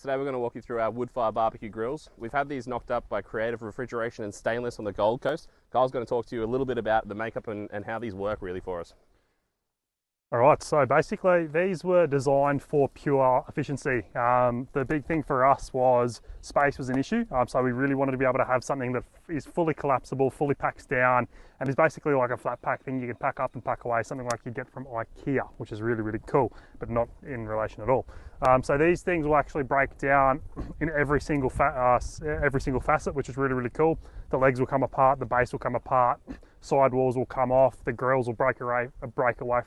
Today we're going to walk you through our wood fire barbecue grills. We've had these knocked up by Creative Refrigeration and Stainless on the Gold Coast. Kyle's going to talk to you a little bit about the makeup and how these work really for us. All right, so basically these were designed for pure efficiency. The big thing for us was space was an issue, so we really wanted to be able to have something that is fully collapsible, fully packs down, and is basically like a flat pack thing you can pack up and pack away, something like you get from IKEA, which is really, really cool, but not in relation at all. So these things will actually break down in every single facet, which is really, really cool. The legs will come apart, the base will come apart, sidewalls will come off, the grills will break away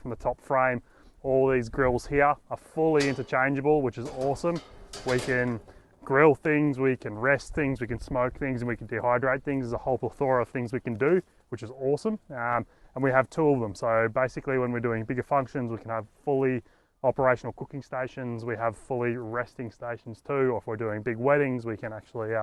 from the top frame. All these grills here are fully interchangeable, which is awesome. We can grill things, we can rest things, we can smoke things, and we can dehydrate things. There's a whole plethora of things we can do, which is awesome. And we have two of them. So basically when we're doing bigger functions, we can have fully operational cooking stations. We have fully resting stations too. Or if we're doing big weddings, we can actually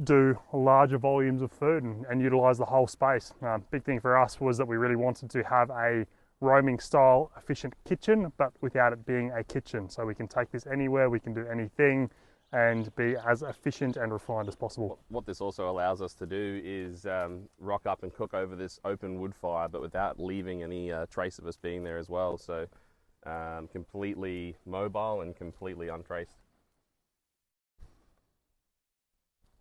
do larger volumes of food and utilize the whole space. Big thing for us was that we really wanted to have a roaming style efficient kitchen, but without it being a kitchen. So we can take this anywhere, we can do anything and be as efficient and refined as possible. What this also allows us to do is rock up and cook over this open wood fire, but without leaving any trace of us being there as well. So completely mobile and completely untraced.